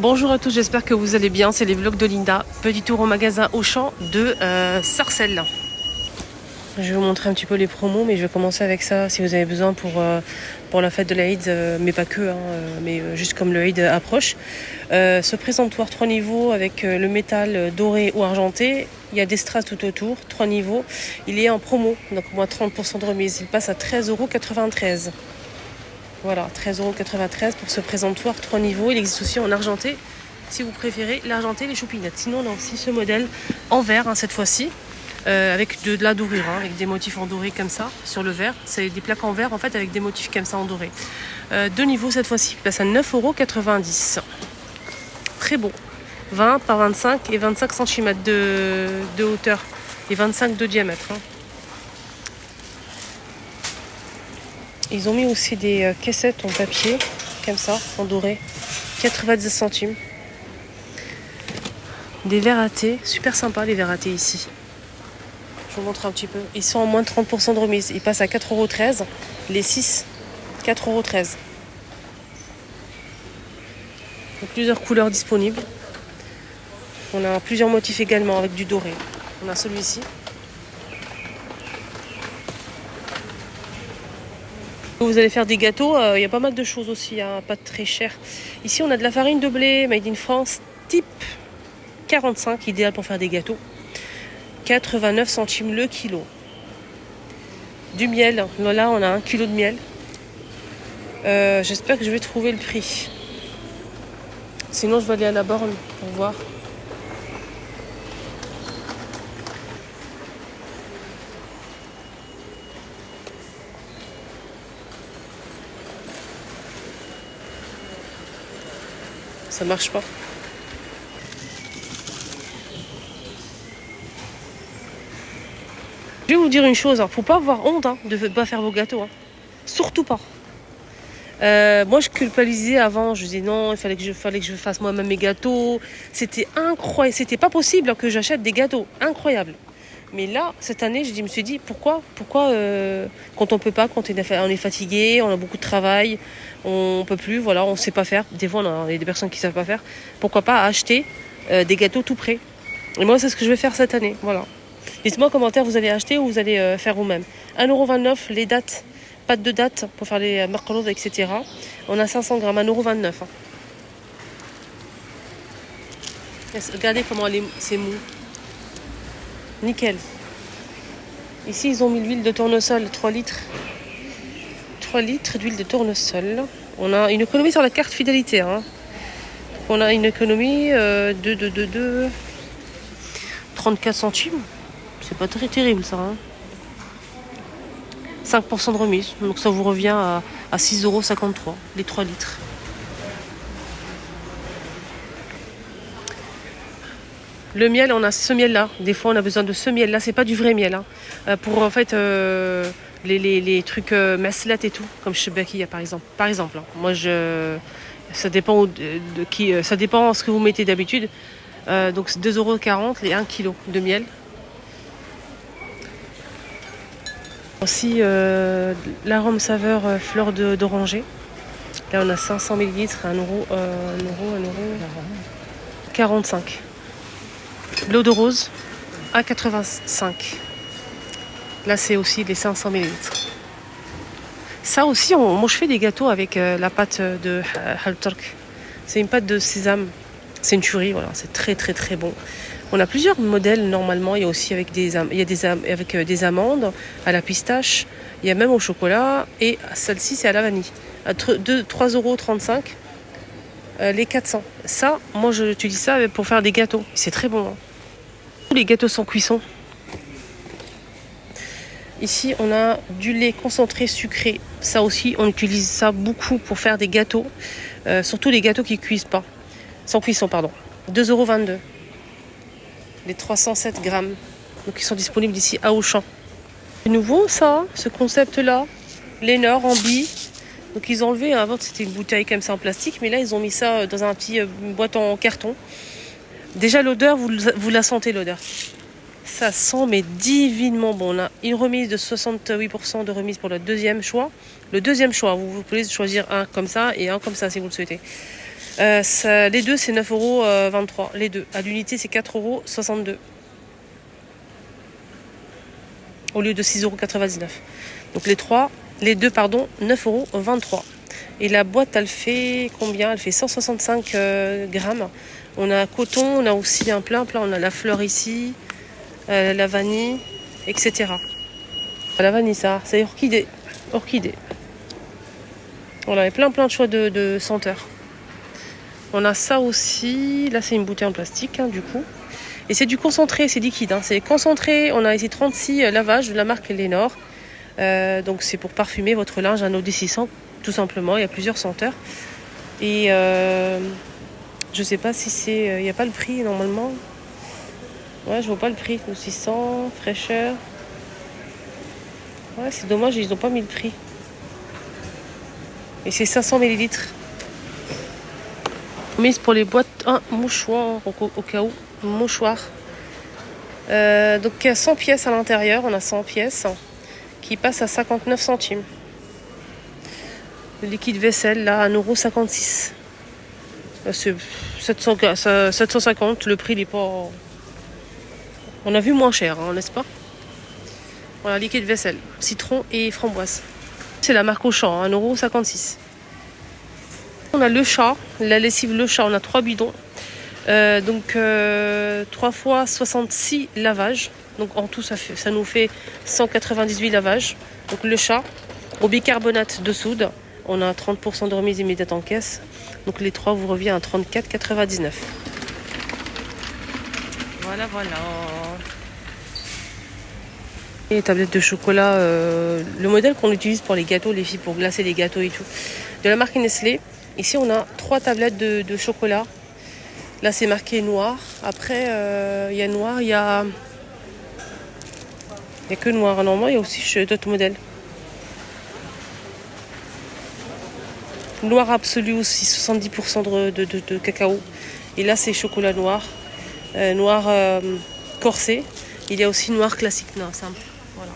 Bonjour à tous, j'espère que vous allez bien, c'est les vlogs de Linda. Petit tour au magasin Auchan de Sarcelles. Je vais vous montrer un petit peu les promos, mais je vais commencer avec ça si vous avez besoin pour la fête de l'Aïd, mais pas que, mais juste comme le Aïd approche. Ce présentoir 3 niveaux avec le métal doré ou argenté, il y a des strass tout autour, 3 niveaux. Il est en promo, donc moins 30% de remise, il passe à 13,93 €. Voilà, 13,93 € pour ce présentoir 3 niveaux. Il existe aussi en argenté, si vous préférez l'argenté, les choupinettes. Sinon, on a aussi ce modèle en verre, cette fois-ci, avec de la dorure, avec des motifs en doré comme ça, sur le verre. C'est des plaques en verre, en fait, avec des motifs comme ça en doré. 2 niveaux, cette fois-ci, qui passe à 9,90 €. Très beau. 20 par 25 et 25 cm de hauteur et 25 de diamètre. Ils ont mis aussi des caissettes en papier, comme ça, en doré, 90 centimes. Des verres à thé, super sympa les verres à thé ici. Je vous montre un petit peu. Ils sont en moins de 30% de remise. Ils passent à 4,13 €. Les 6, 4,13 €. Il y a plusieurs couleurs disponibles. On a plusieurs motifs également avec du doré. On a celui-ci. Vous allez faire des gâteaux, il y a pas mal de choses aussi, pas très cher. Ici, on a de la farine de blé made in France, type 45, idéal pour faire des gâteaux. 89 centimes le kilo. Du miel, là on a 1 kilo de miel. J'espère que je vais trouver le prix. Sinon, je vais aller à la borne pour voir. Ça marche pas. Je vais vous dire une chose, faut pas avoir honte de ne pas faire vos gâteaux. Surtout pas. Moi je culpabilisais avant, je disais non, il fallait que je fasse moi-même mes gâteaux. C'était incroyable, c'était pas possible que j'achète des gâteaux. Incroyable. Mais là, cette année, je me suis dit, pourquoi quand on peut pas, quand on est fatigué, on a beaucoup de travail, on peut plus, voilà, on sait pas faire. Des fois, il y a des personnes qui savent pas faire. Pourquoi pas acheter des gâteaux tout prêts. Et moi, c'est ce que je vais faire cette année, voilà. Dites-moi en commentaire, vous allez acheter ou vous allez faire vous-même. 1,29 € les dates, pâte de date pour faire les marcolos, etc. On a 500 grammes, 1,29 €. Regardez comment c'est mou. Nickel. Ici, ils ont mis l'huile de tournesol, 3 litres. 3 litres d'huile de tournesol. On a une économie sur la carte fidélité. On a une économie de 34 centimes. C'est pas très terrible, ça. 5% de remise. Donc ça vous revient à 6,53 € les 3 litres. Le miel, on a ce miel-là. Des fois, on a besoin de ce miel-là. C'est pas du vrai miel. Pour en fait les trucs messelat et tout, comme chez Becky, par exemple. Moi, ça dépend de qui. Ça dépend de ce que vous mettez d'habitude. Donc, c'est 2,40 € les 1 kg de miel. Aussi, l'arôme saveur fleur d'oranger. Là, on a 500 ml, 1 € 45. L'eau de rose à 85. Là, c'est aussi les 500 ml. Ça aussi, moi je fais des gâteaux avec la pâte de Halturk. C'est une pâte de sésame. C'est une tuerie, voilà. C'est très très très bon. On a plusieurs modèles normalement. Il y a aussi avec des amandes, à la pistache. Il y a même au chocolat. Et celle-ci, c'est à la vanille. À 3,35 € les 400. Ça, moi j'utilise ça pour faire des gâteaux. C'est très bon. Les gâteaux sans cuisson. Ici, on a du lait concentré sucré. Ça aussi, on utilise ça beaucoup pour faire des gâteaux. Surtout les gâteaux qui cuisent pas. Sans cuisson, pardon. 2,22 €. Les 307 grammes. Donc, ils sont disponibles ici à Auchan. C'est nouveau, ça, ce concept-là. Lénore en billes. Donc, ils ont enlevé, avant, c'était une bouteille comme ça en plastique. Mais là, ils ont mis ça dans un petit boîte en carton. Déjà, l'odeur, vous la sentez, l'odeur. Ça sent mais divinement bon. On a une remise de 68% de remise pour le deuxième choix. Le deuxième choix, vous pouvez choisir un comme ça et un comme ça si vous le souhaitez. Les deux, c'est 9,23 €. Les deux. À l'unité, c'est 4,62 € au lieu de 6,99 €. Donc les deux, 9,23 €. Et la boîte, elle fait combien? Elle fait 165 grammes. On a coton, on a aussi un plein. On a la fleur ici, la vanille, etc. La vanille, c'est orchidée. Orchidée. Voilà, il y a plein de choix de senteurs. On a ça aussi. Là, c'est une bouteille en plastique, du coup. Et c'est du concentré, c'est liquide. C'est concentré. On a ici 36 lavages de la marque Lénore. Donc, c'est pour parfumer votre linge à eau dessicant, tout simplement. Il y a plusieurs senteurs. Et je sais pas si c'est... Il n'y a pas le prix, normalement. Ouais, je vois pas le prix. 600, fraîcheur. Ouais, c'est dommage, ils n'ont pas mis le prix. Et c'est 500 ml. Mise pour les boîtes, un mouchoir au cas où, mouchoir. Donc il y a 100 pièces à l'intérieur, on a 100 pièces qui passent à 59 centimes. Le liquide vaisselle là, 1,56 €. C'est 750, le prix n'est pas... On a vu moins cher, n'est-ce pas? Voilà, liquide vaisselle, citron et framboise. C'est la marque Auchan, 1,56 €. On a le chat, la lessive le chat, on a 3 bidons. 3 fois 66 lavages. Donc en tout, ça nous fait 198 lavages. Donc le chat, au bicarbonate de soude, on a 30% de remise immédiate en caisse. Donc les 3 vous revient à 34,99 €. Voilà. Et les tablettes de chocolat, le modèle qu'on utilise pour les gâteaux, les filles, pour glacer les gâteaux et tout, de la marque Nestlé. Ici, on a 3 tablettes de chocolat. Là, c'est marqué noir. Après, il y a noir, il y a que noir. Normalement, il y a aussi d'autres modèles. Noir absolu aussi, 70% de cacao. Et là, c'est chocolat noir. Noir corsé. Il y a aussi noir classique, non, simple. Voilà.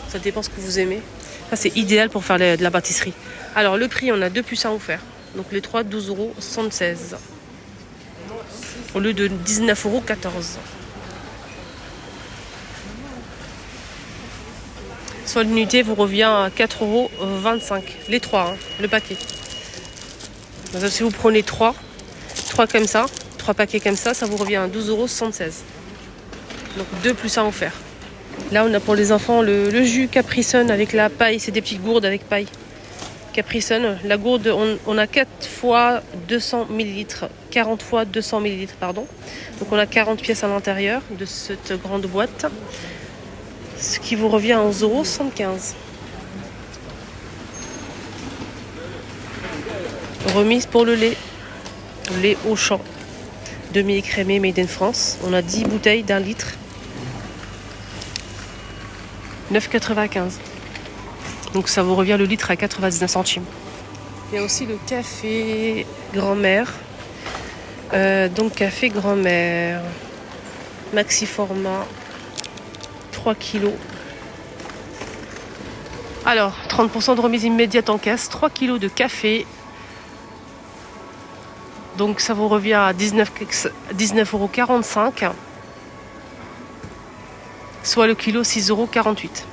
Ça dépend ce que vous aimez. Ça, c'est idéal pour faire de la pâtisserie. Alors, le prix, on a 2 puces à offert. Donc, les 3, 12,76 € au lieu de 19,14 €. Soit l'unité vous revient à 4,25 €. Les 3, le paquet. Donc, si vous prenez 3 comme ça, 3 paquets comme ça, ça vous revient à 12,76 €. Donc, 2 plus 1 offert. Là, on a pour les enfants le jus Capri Sun avec la paille. C'est des petites gourdes avec paille. Capri Sun, la gourde, on a 4 fois 200 ml, 40 fois 200 ml, pardon. Donc on a 40 pièces à l'intérieur de cette grande boîte, ce qui vous revient à 11,75 €. Remise pour le lait Auchan, demi-écrémé made in France. On a 10 bouteilles d'1 litre, 9,95 €. Donc ça vous revient le litre à 99 centimes. Il y a aussi le café grand-mère. Donc café grand-mère. Maxi format. 3 kilos. Alors, 30% de remise immédiate en caisse. 3 kilos de café. Donc ça vous revient à 19,45 €. Soit le kilo 6,48 €.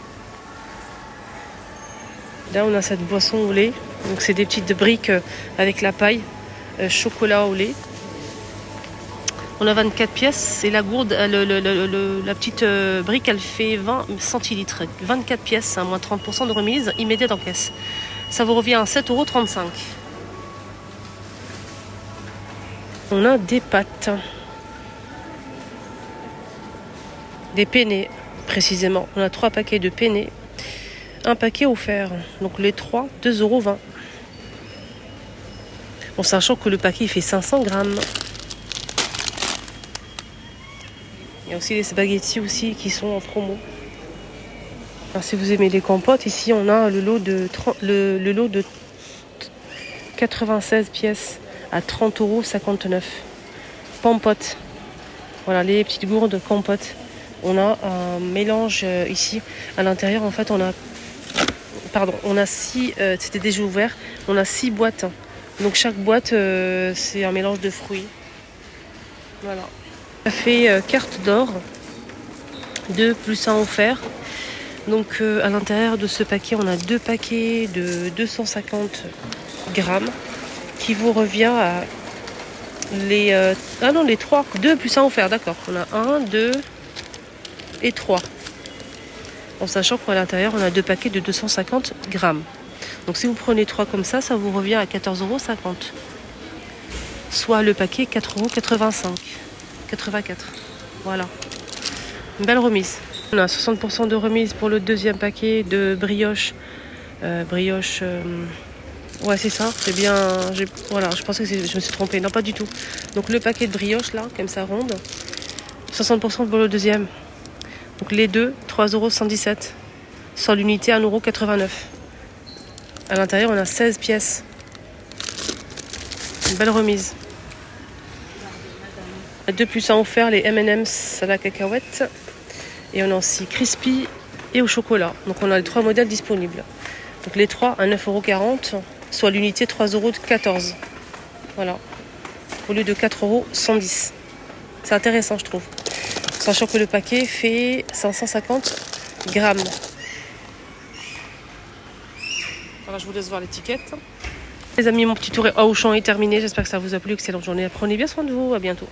Là, on a cette boisson au lait. Donc, c'est des petites briques avec la paille. Chocolat au lait. On a 24 pièces. Et la gourde, la petite brique, elle fait 20 centilitres. 24 pièces, moins 30% de remise immédiate en caisse. Ça vous revient à 7,35 €. On a des pâtes. Des penne, précisément. On a 3 paquets de penne. Un paquet offert. Donc les 3, 2,20 €. En sachant que le paquet il fait 500 grammes. Il y a aussi les spaghettis aussi qui sont en promo. Alors, si vous aimez les compotes, ici on a le lot de 96 pièces à 30,59 €. Pompote. Voilà les petites gourdes compotes. On a un mélange ici. À l'intérieur, en fait, on a 6, c'était déjà ouvert, on a 6 boîtes Donc chaque boîte, c'est un mélange de fruits. Voilà. Ça fait carte d'or, 2 plus 1 offert. Donc à l'intérieur de ce paquet, on a 2 paquets de 250 grammes qui vous revient à les 3, 2 plus 1 offert, d'accord. On a 1, 2 et 3. En sachant qu'à l'intérieur, on a 2 paquets de 250 grammes. Donc si vous prenez 3 comme ça, ça vous revient à 14,50 €. Soit le paquet 4,85 €. 84. Voilà. Une belle remise. On a 60% de remise pour le deuxième paquet de brioche. Ouais, c'est ça. C'est bien. Voilà, je pensais que je me suis trompée. Non, pas du tout. Donc le paquet de brioche, là, comme ça, ronde. 60% pour le deuxième. Donc les deux, 3,117 €. Sans l'unité, 1,89 €. À l'intérieur, on a 16 pièces. Une belle remise. 2 plus 1 offert, les M&M's à la cacahuète. Et on a aussi crispy et au chocolat. Donc on a les 3 modèles disponibles. Donc les 3 à 9,40 €, soit l'unité 3,14 €. Voilà. Au lieu de 4,110 €. C'est intéressant, je trouve. Sachant que le paquet fait 550 grammes. Voilà, je vous laisse voir l'étiquette. Les amis, mon petit tour à Auchan est terminé. J'espère que ça vous a plu. Excellente journée. Prenez bien soin de vous. À bientôt.